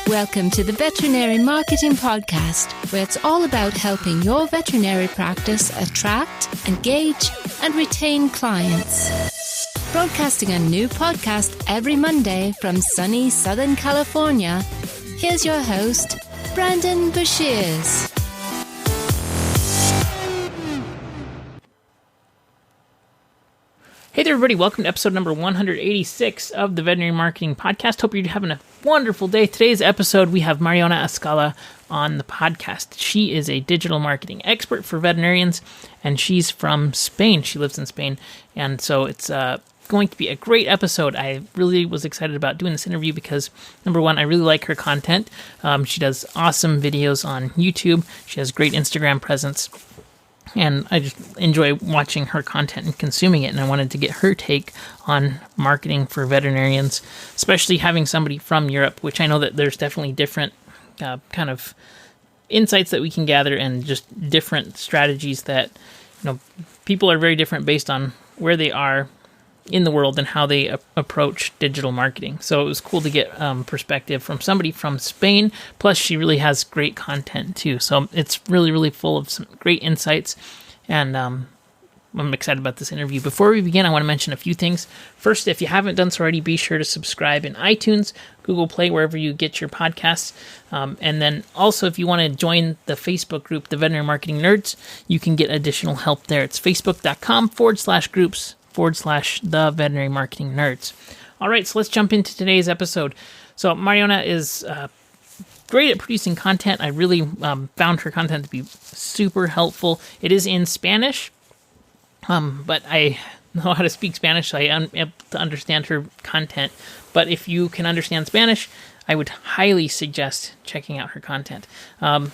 Welcome to the Veterinary Marketing Podcast, where it's all about helping your veterinary practice attract, engage, and retain clients. Broadcasting a new podcast every Monday from sunny Southern California, here's your host, Brandon Bashirs. Hey there, everybody. Welcome to episode number 186 of the Veterinary Marketing Podcast. Hope you're having a wonderful day. Today's episode, we have Mariona Escala on the podcast. She is a digital marketing expert for veterinarians, and she's from Spain. She lives in Spain, and so it's going to be a great episode. I really was excited about doing this interview because, number one, I really like her content. She does awesome videos on YouTube. She has great Instagram presence. And I just enjoy watching her content and consuming it. And I wanted to get her take on marketing for veterinarians, especially having somebody from Europe, which I know that there's definitely different kind of insights that we can gather and just different strategies that, people are very different based on where they are in the world and how they approach digital marketing. So it was cool to get perspective from somebody from Spain. Plus, she really has great content too. So it's really, really full of some great insights. And I'm excited about this interview. Before we begin, I want to mention a few things. First, if you haven't done so already, be sure to subscribe in iTunes, Google Play, wherever you get your podcasts. And then also, if you want to join the Facebook group, the Veterinary Marketing Nerds, you can get additional help there. It's facebook.com/groups/the Veterinary Marketing Nerds. All right, so let's jump into today's episode. So Mariona is great at producing content. I really found her content to be super helpful. It is in Spanish, but I know how to speak Spanish, so I am able to understand her content. But if you can understand Spanish, I would highly suggest checking out her content. A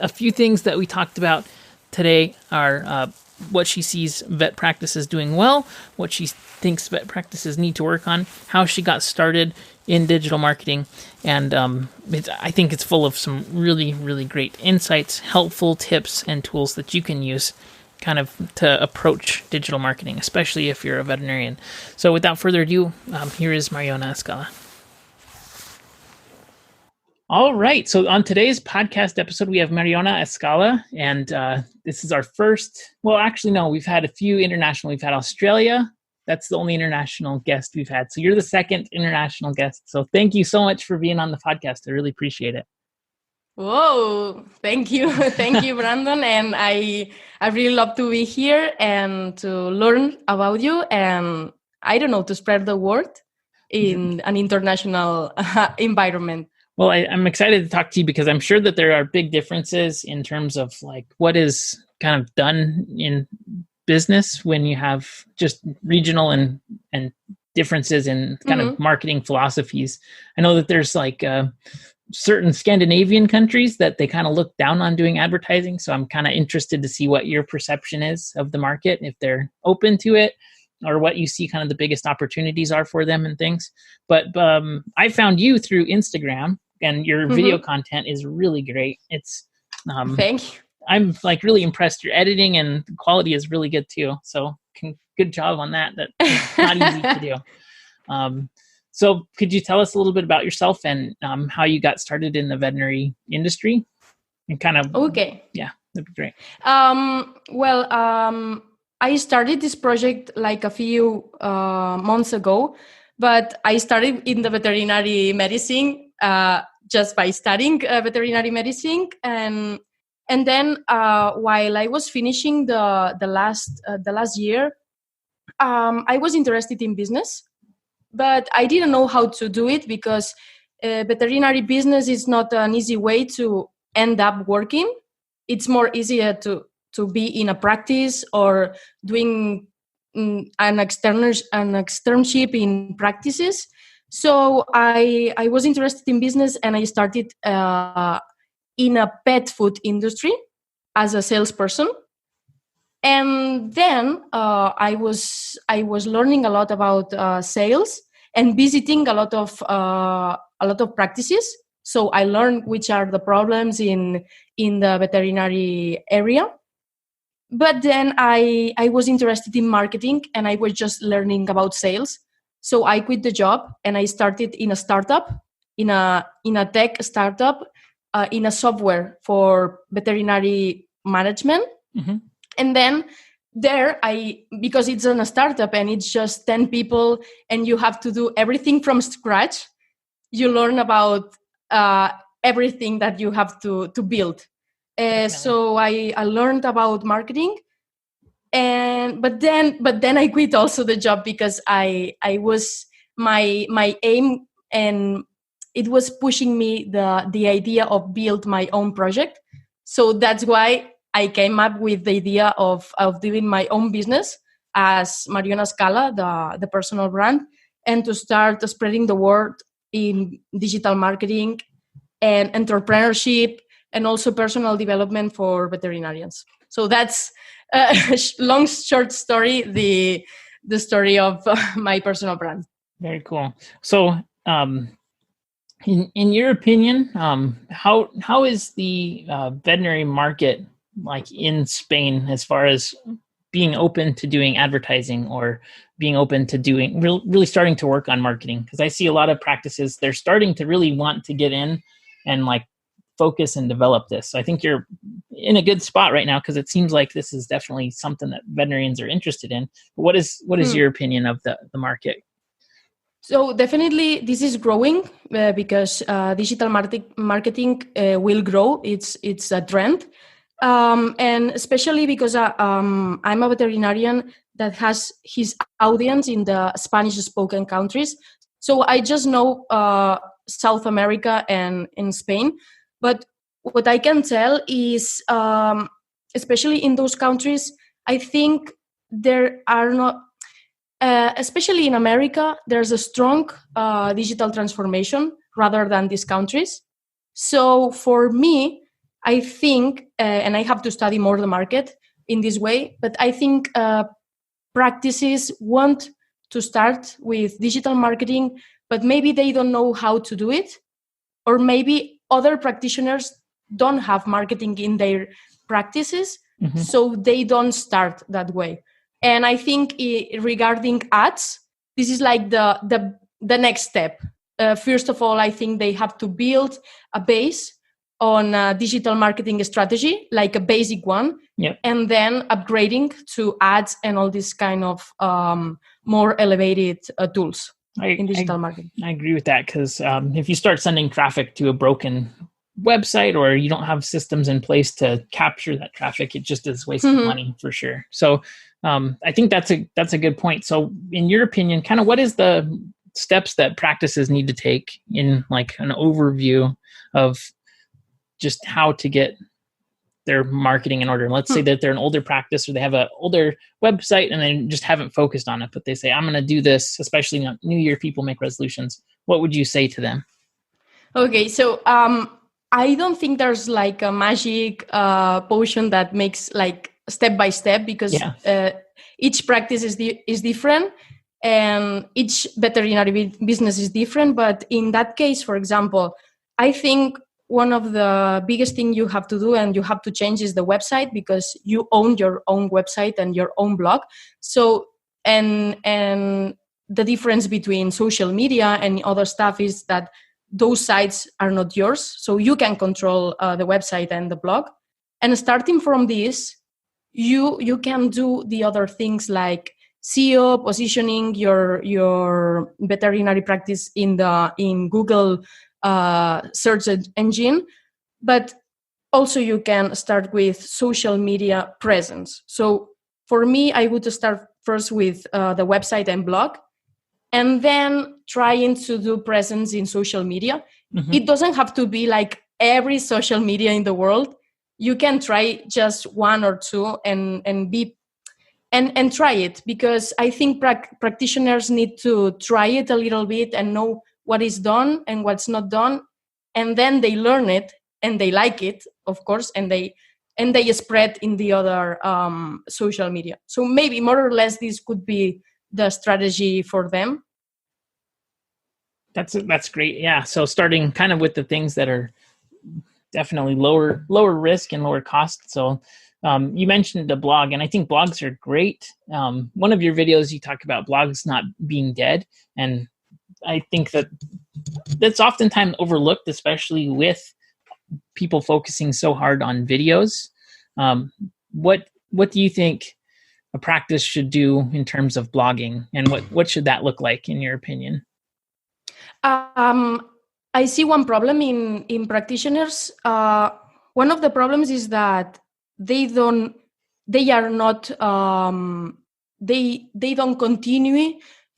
few things that we talked about today are what she sees vet practices doing well, what she thinks vet practices need to work on, how she got started in digital marketing, and I think it's full of some really, really great insights, helpful tips, and tools that you can use kind of to approach digital marketing, especially if you're a veterinarian. So without further ado, here is Mariona Escala. All right. So on today's podcast episode, we have Mariona Escala, and this is our first. Well, actually, no, we've had a few international. We've had Australia. That's the only international guest we've had. So you're the second international guest. So thank you so much for being on the podcast. I really appreciate it. Whoa, thank you. Thank you, Brandon. And I really love to be here and to learn about you and, I don't know, to spread the word in an international environment. Well, I'm excited to talk to you because I'm sure that there are big differences in terms of like what is kind of done in business when you have just regional and differences in kind of marketing philosophies. I know that there's like certain Scandinavian countries that they kind of look down on doing advertising. So I'm kind of interested to see what your perception is of the market, if they're open to it, or what you see kind of the biggest opportunities are for them and things. But I found you through Instagram, and your video content is really great. It's thank you. I'm like really impressed. Your editing and quality is really good too. So good job on that. That's not easy to do. So could you tell us a little bit about yourself and how you got started in the veterinary industry? And kind of yeah, that'd be great. I started this project like a few months ago, but I started in the veterinary medicine just by studying veterinary medicine, and then while I was finishing the last year, I was interested in business, but I didn't know how to do it because veterinary business is not an easy way to end up working. It's more easier to be in a practice or doing an externship in practices. So I was interested in business, and I started in a pet food industry as a salesperson. And then I was learning a lot about sales and visiting a lot of practices. So I learned which are the problems in the veterinary area. But then I was interested in marketing, and I was just learning about sales. So I quit the job and I started in a startup, in a tech startup, in a software for veterinary management. Mm-hmm. And then there because it's in a startup and it's just 10 people and you have to do everything from scratch, you learn about everything that you have to build. So I learned about marketing, but then I quit also the job because I was my aim, and it was pushing me the idea of build my own project. So that's why I came up with the idea of doing my own business as Mariona Escala, the personal brand, and to start spreading the word in digital marketing and entrepreneurship and also personal development for veterinarians. So that's a long, short story, the story of my personal brand. Very cool. So, in your opinion, how is the veterinary market like in Spain as far as being open to doing advertising or being open to doing really starting to work on marketing? Because I see a lot of practices, they're starting to really want to get in and like focus and develop this. So I think you're in a good spot right now because it seems like this is definitely something that veterinarians are interested in. But what is your opinion of the market? So definitely this is growing because digital marketing will grow. It's a trend. And especially because I'm a veterinarian that has his audience in the Spanish-spoken countries. So I just know South America and in Spain. But what I can tell is, especially in those countries, I think there are not, especially in America, there's a strong digital transformation rather than these countries. So for me, I think, and I have to study more the market in this way, but I think practices want to start with digital marketing, but maybe they don't know how to do it, or maybe other practitioners don't have marketing in their practices, so they don't start that way. And I think regarding ads, this is like the next step. First of all, I think they have to build a base on a digital marketing strategy, like a basic one, and then upgrading to ads and all this kind of more elevated tools in digital marketing. I agree with that because if you start sending traffic to a broken website or you don't have systems in place to capture that traffic, it just is wasting money for sure. So I think that's a good point. So in your opinion, kind of what is the steps that practices need to take in like an overview of just how to get their marketing in order? Let's say that they're an older practice or they have an older website and they just haven't focused on it, but they say, I'm going to do this, especially New Year people make resolutions. What would you say to them? Okay, so I don't think there's like a magic potion that makes like step by step, because each practice is different and each veterinary business is different. But in that case, for example, I think one of the biggest thing you have to do and you have to change is the website, because you own your own website and your own blog. So and the difference between social media and other stuff is that those sites are not yours, so you can control the website and the blog. And starting from this, you can do the other things like SEO, positioning your veterinary practice in Google search engine, but also you can start with social media presence. So for me, I would start first with the website and blog, and then trying to do presence in social media. It doesn't have to be like every social media in the world. You can try just one or two and try it, because I think practitioners need to try it a little bit and know what is done and what's not done, and then they learn it and they like it, of course, and they spread in the other social media. So maybe more or less this could be the strategy for them. That's great. Yeah. So starting kind of with the things that are definitely lower risk and lower cost. So You mentioned the blog, and I think blogs are great. One of your videos, you talk about blogs not being dead, and I think that's oftentimes overlooked, especially with people focusing so hard on videos. What do you think a practice should do in terms of blogging, and what should that look like in your opinion? I see one problem in practitioners. One of the problems is that they don't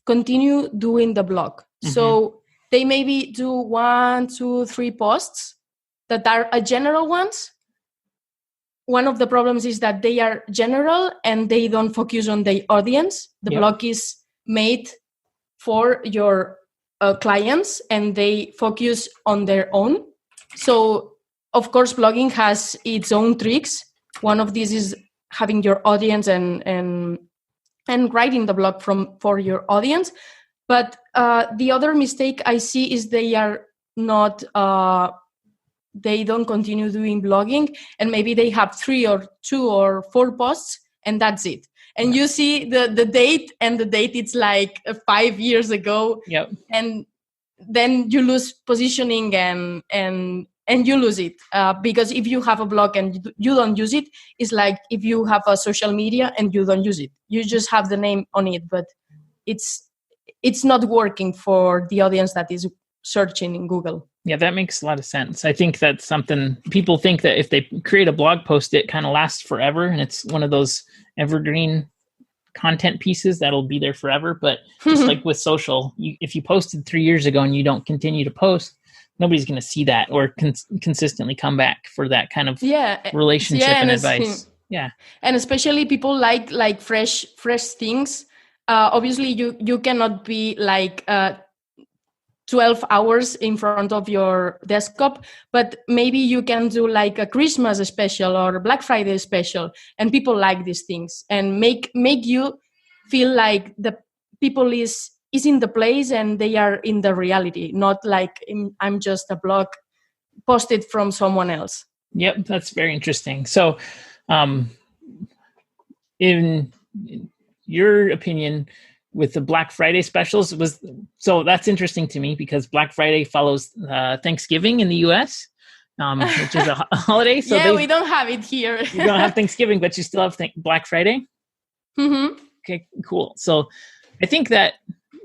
continue doing the blog. Mm-hmm. So they maybe do 1, 2, 3 posts that are general ones. One of the problems is that they are general and they don't focus on the audience. The blog is made for your clients and they focus on their own. So, of course, blogging has its own tricks. One of these is having your audience and writing the blog for your audience. But the other mistake I see is they are not... they don't continue doing blogging, and maybe they have 3 or 2 or 4 posts and that's it. And you see the date, and the date it's like 5 years ago. Yep. And then you lose positioning and you lose it. Because if you have a blog and you don't use it, it's like if you have a social media and you don't use it. You just have the name on it, but it's not working for the audience that is searching in Google. Yeah, that makes a lot of sense. I think that's something people think that if they create a blog post, it kind of lasts forever. And it's one of those evergreen content pieces that'll be there forever. But just like with social, if you posted 3 years ago and you don't continue to post, nobody's going to see that or consistently come back for that kind of relationship and advice. Yeah. And especially people like fresh things. Obviously, you cannot be like... 12 hours in front of your desktop, but maybe you can do like a Christmas special or Black Friday special, and people like these things and make you feel like the people is in the place and they are in the reality, not like I'm just a blog posted from someone else. Yep, that's very interesting. So, in your opinion, with the Black Friday specials, that's interesting to me because Black Friday follows Thanksgiving in the U.S., which is a holiday. So we don't have it here. You don't have Thanksgiving, but you still have Black Friday. Mm-hmm. Okay, cool. So I think that,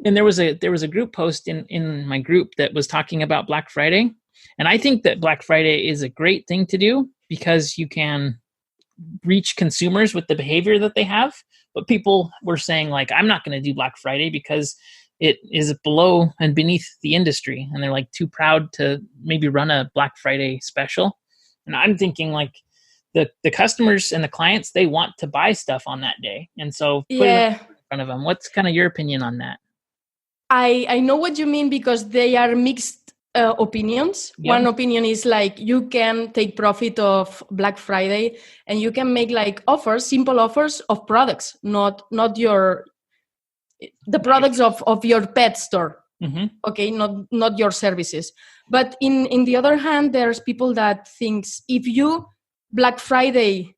and there was a group post in my group that was talking about Black Friday, and I think that Black Friday is a great thing to do because you can reach consumers with the behavior that they have. But people were saying, like, I'm not going to do Black Friday because it is below and beneath the industry. And they're like too proud to maybe run a Black Friday special. And I'm thinking like the customers and the clients, they want to buy stuff on that day. And so put it in front of them. What's kind of your opinion on that? I know what you mean because they are mixed opinions. Yep. One opinion is like you can take profit of Black Friday and you can make like simple offers of products, not the products of your pet store. Mm-hmm. Okay, not your services. But in the other hand, there's people that thinks if you Black Friday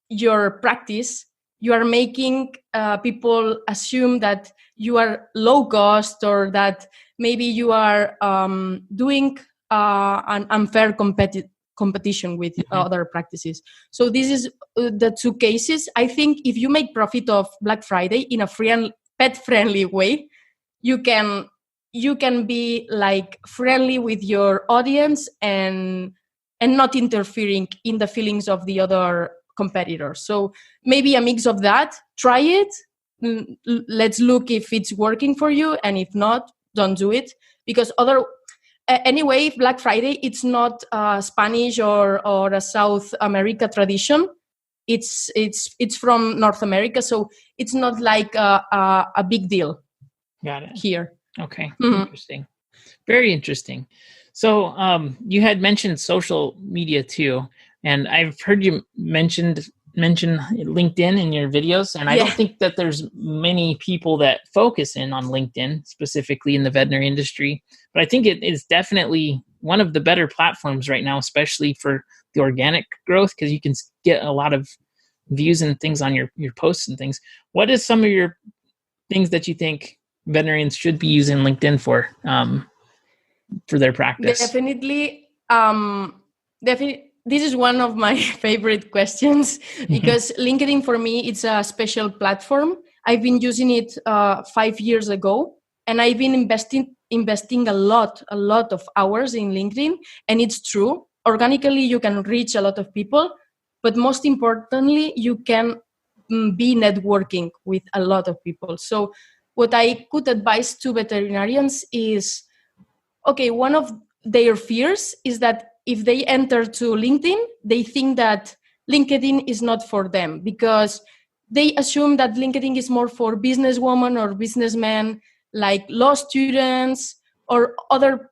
your practice, you are making people assume that you are low cost or that maybe you are doing an unfair competition with other practices. So this is the two cases. I think if you make profit of Black Friday in a pet-friendly way, you can be like friendly with your audience and not interfering in the feelings of the other competitors. So maybe a mix of that. Try it. Let's look if it's working for you, and if not, don't do it. Because anyway, Black Friday, it's not a Spanish or a South America tradition. It's from North America, so it's not like a big deal. Got it. Here. Okay, Interesting. Very interesting. So you had mentioned social media too, and I've heard you mention LinkedIn in your videos, and I don't think that there's many people that focus in on LinkedIn specifically in the veterinary industry, but I think it is definitely one of the better platforms right now, especially for the organic growth, because you can get a lot of views and things on your posts and things. What is some of your things that you think veterinarians should be using LinkedIn for their practice? Definitely. This is one of my favorite questions because LinkedIn for me, it's a special platform. I've been using it 5 years ago, and I've been investing a lot of hours in LinkedIn. And it's true. Organically, you can reach a lot of people, but most importantly, you can be networking with a lot of people. So what I could advise to veterinarians is, okay, one of their fears is that if they enter to LinkedIn, they think that LinkedIn is not for them because they assume that LinkedIn is more for businesswomen or businessmen, like law students or other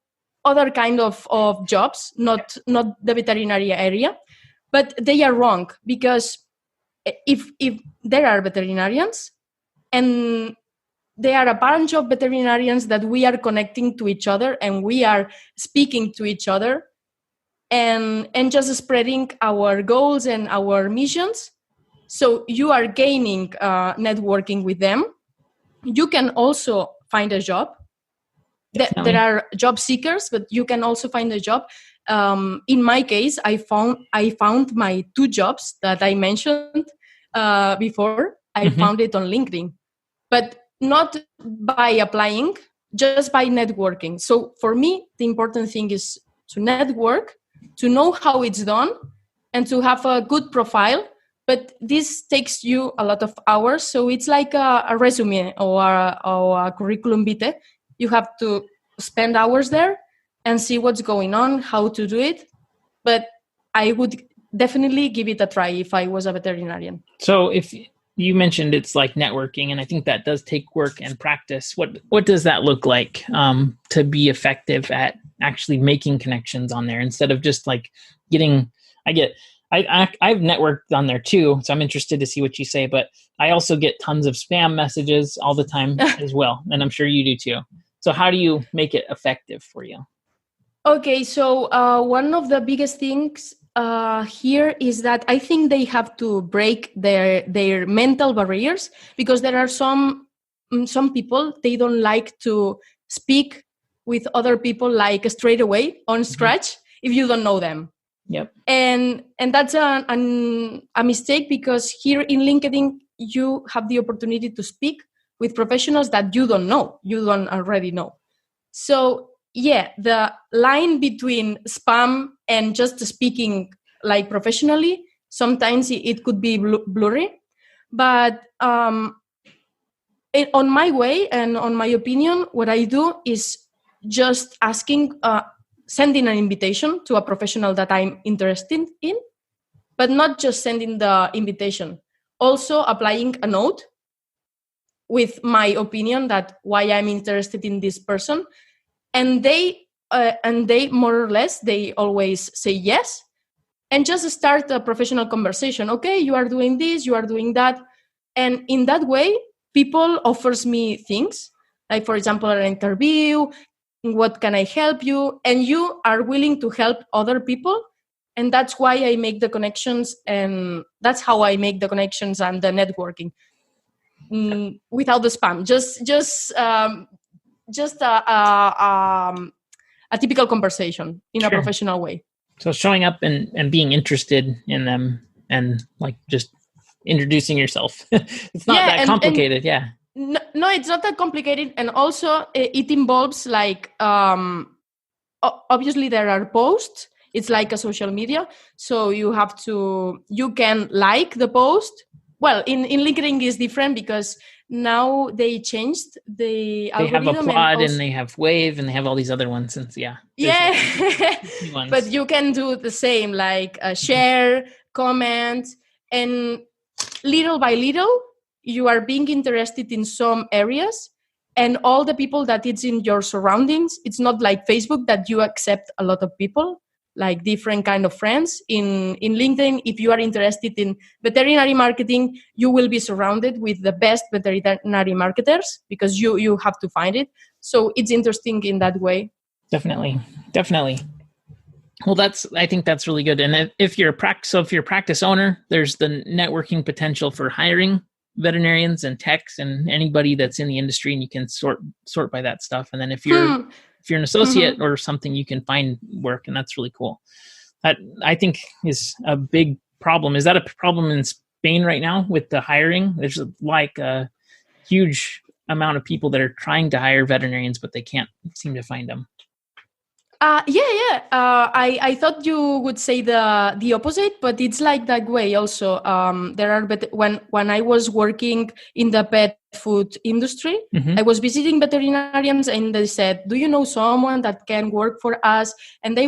kind of jobs, not the veterinary area. But they are wrong, because if there are veterinarians and there are a bunch of veterinarians that we are connecting to each other and we are speaking to each other and just spreading our goals and our missions. So you are gaining networking with them. You can also find a job. There are job seekers, but you can also find a job. In my case, I found my 2 jobs that I mentioned before. I found it on LinkedIn, but not by applying, just by networking. So for me, the important thing is to network, to know how it's done, and to have a good profile. But this takes you a lot of hours. So it's like a resume or a curriculum vitae. You have to spend hours there and see what's going on, how to do it. But I would definitely give it a try if I was a veterinarian. So if you mentioned it's like networking, and I think that does take work and practice. What does that look like to be effective at actually making connections on there instead of just like getting? I've networked on there too, so I'm interested to see what you say. But I also get tons of spam messages all the time as well, and I'm sure you do too. So how do you make it effective for you? Okay, so one of the biggest things here is that I think they have to break their mental barriers, because there are some people, they don't like to speak with other people like straight away on scratch if you don't know them. Yep. And that's a mistake, because here in LinkedIn you have the opportunity to speak with professionals that you don't already know. So yeah, the line between spam and just speaking like professionally, sometimes it could be blurry. But on my way and on my opinion, what I do is just sending an invitation to a professional that I'm interested in, but not just sending the invitation, also applying a note with my opinion that why I'm interested in this person. And they more or less, they always say yes, and just start a professional conversation. Okay, you are doing this, you are doing that. And in that way, people offers me things, like for example, an interview, what can I help you? And you are willing to help other people. And that's why I make the connections, and that's how I make the connections and the networking without the spam. Just a typical conversation in a professional way. So showing up and being interested in them and like just introducing yourself. It's not that complicated. No, it's not that complicated. And also it involves like, obviously there are posts. It's like a social media. So you can like the post. Well, in LinkedIn is different, because now they changed the algorithm. They have Applaud and they have Wave and they have all these other ones. Since but you can do the same, like share, comment, and little by little, you are being interested in some areas, and all the people that it's in your surroundings. It's not like Facebook that you accept a lot of people, like different kind of friends. In LinkedIn, if you are interested in veterinary marketing, you will be surrounded with the best veterinary marketers, because you have to find it. So it's interesting in that way. Definitely. Well, I think that's really good. And if you're a practice owner, there's the networking potential for hiring veterinarians and techs and anybody that's in the industry, and you can sort by that stuff. And then if you're an associate or something, you can find work, and that's really cool. That I think is a big problem. Is that a problem in Spain right now with the hiring? There's like a huge amount of people that are trying to hire veterinarians, but they can't seem to find them. Yeah. I thought you would say the opposite, but it's like that way also. There are when I was working in the pet food industry, I was visiting veterinarians, and they said, "Do you know someone that can work for us?" And they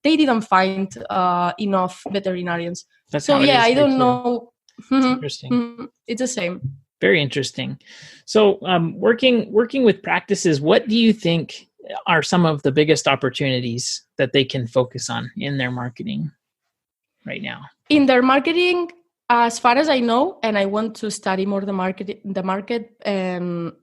didn't find enough veterinarians. That's so how it is I here don't too. know. Interesting. It's the same. Very interesting. So, working with practices, what do you think are some of the biggest opportunities that they can focus on in their marketing right now? In their marketing, as far as I know, and I want to study more the market and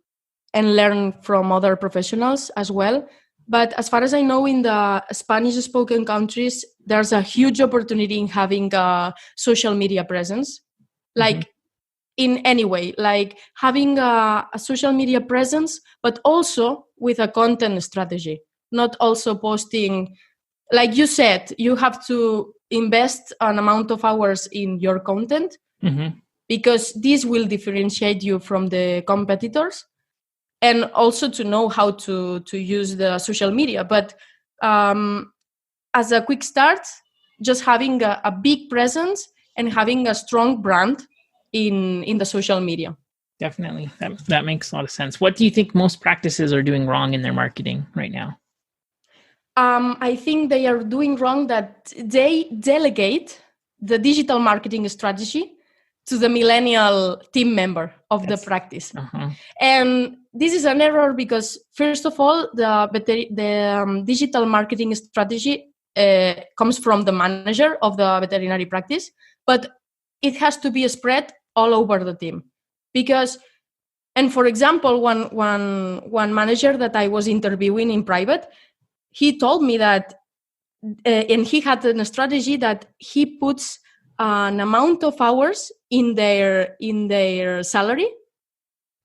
learn from other professionals as well. But as far as I know, in the Spanish-spoken countries, there's a huge opportunity in having a social media presence. Like in any way, like having a social media presence, but also with a content strategy, not also posting. Like you said, you have to invest an amount of hours in your content because this will differentiate you from the competitors, and also to know how to use the social media. But as a quick start, just having a big presence and having a strong brand in the social media. Definitely. That makes a lot of sense. What do you think most practices are doing wrong in their marketing right now? I think they are doing wrong that they delegate the digital marketing strategy to the millennial team member of the practice. And this is an error because, first of all, the digital marketing strategy comes from the manager of the veterinary practice, but it has to be spread all over the team. Because, and for example, one manager that I was interviewing in private, he told me that, and he had a strategy that he puts an amount of hours in their salary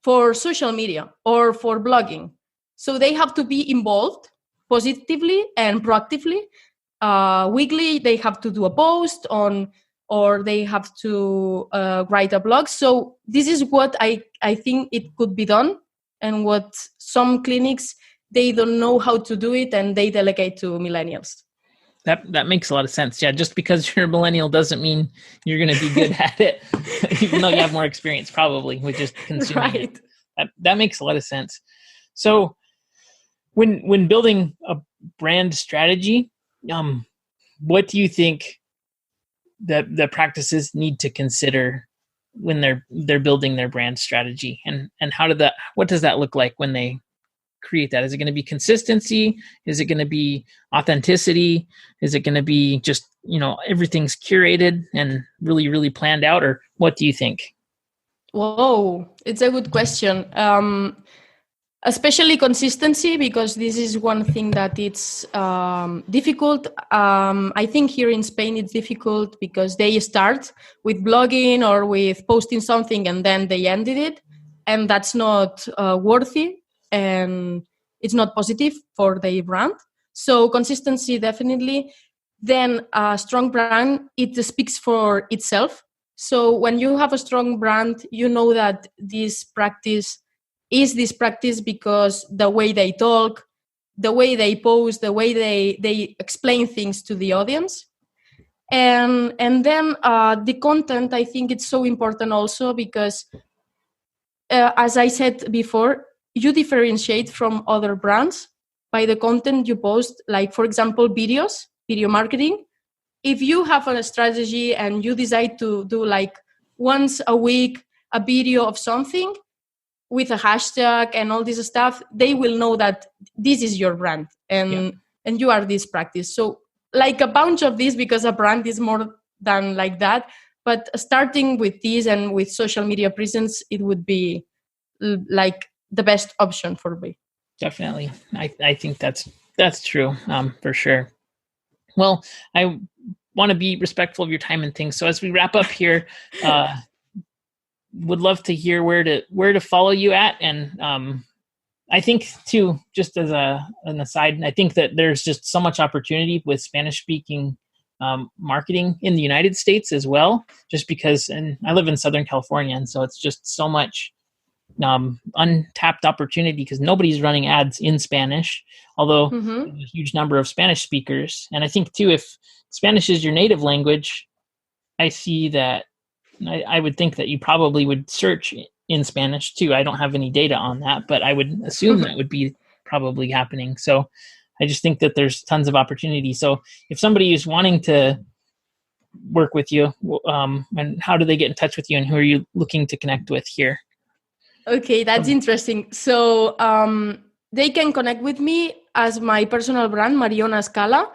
for social media or for blogging. So they have to be involved positively and proactively. Weekly, they have to do a post on, or they have to write a blog. So this is what I think it could be done, and what some clinics, they don't know how to do it, and they delegate to millennials. That makes a lot of sense. Yeah, just because you're a millennial doesn't mean you're going to be good at it, even though you have more experience probably with just consuming it. That makes a lot of sense. So when building a brand strategy, what do you think that the practices need to consider when they're building their brand strategy, and what does that look like when they create that? Is it going to be consistency? Is it going to be authenticity? Is it going to be just, everything's curated and really, really planned out? Or what do you think? Whoa, it's a good question. Especially consistency, because this is one thing that it's difficult. I think here in Spain it's difficult because they start with blogging or with posting something and then they ended it, and that's not worthy, and it's not positive for the brand. So consistency, definitely. Then a strong brand, it speaks for itself. So when you have a strong brand, you know that this practice is this practice because the way they talk, the way they post, the way they explain things to the audience. And then the content, I think it's so important also because, as I said before, you differentiate from other brands by the content you post. Like, for example, video marketing. If you have a strategy and you decide to do like once a week a video of something with a hashtag and all this stuff, they will know that this is your brand and you are this practice. So like a bunch of this, because a brand is more than like that. But starting with this and with social media presence, it would be like the best option for me. Definitely. I think that's That's true, for sure. Well, I want to be respectful of your time and things. So as we wrap up here, would love to hear where to follow you at. And I think too, just as an aside, I think that there's just so much opportunity with Spanish speaking marketing in the United States as well, just because, and I live in Southern California. And so it's just so much untapped opportunity because nobody's running ads in Spanish, although there's a huge number of Spanish speakers. And I think too, if Spanish is your native language, I see that I would think that you probably would search in Spanish too. I don't have any data on that, but I would assume that would be probably happening. So I just think that there's tons of opportunity. So if somebody is wanting to work with you, and how do they get in touch with you, and who are you looking to connect with here? Okay, that's interesting. So they can connect with me as my personal brand, Mariona Escala,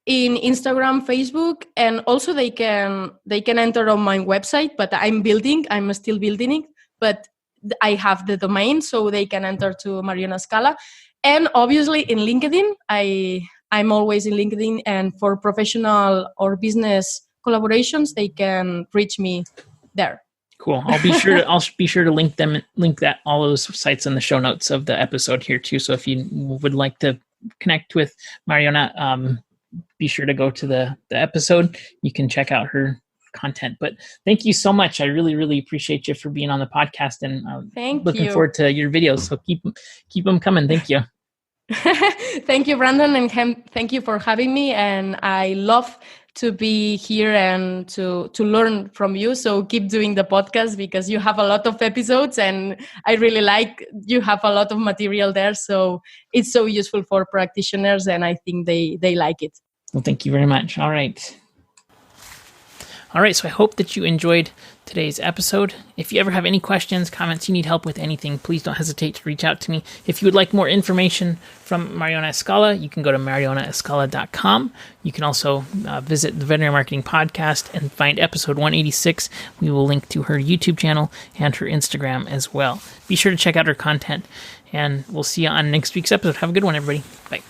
in Instagram, Facebook, and also they can enter on my website, but I'm still building it, but I have the domain, so they can enter to Mariona Escala. And obviously in LinkedIn, I'm always in LinkedIn, and for professional or business collaborations, they can reach me there. Cool. I'll be sure to link all those sites in the show notes of the episode here too. So if you would like to connect with Mariona, be sure to go to the episode. You can check out her content. But thank you so much. I really, really appreciate you for being on the podcast, and looking forward to your videos. So keep them coming. Thank you. Thank you, Brandon, and thank you for having me. And I love to be here and to learn from you. So keep doing the podcast because you have a lot of episodes, and I really like you have a lot of material there. So it's so useful for practitioners, and I think they like it. Well, thank you very much. All right. So I hope that you enjoyed today's episode. If you ever have any questions, comments, you need help with anything, please don't hesitate to reach out to me. If you would like more information from Mariona Escala, you can go to marionaescala.com. You can also visit the Veterinary Marketing Podcast and find episode 186. We will link to her YouTube channel and her Instagram as well. Be sure to check out her content, and we'll see you on next week's episode. Have a good one, everybody. Bye.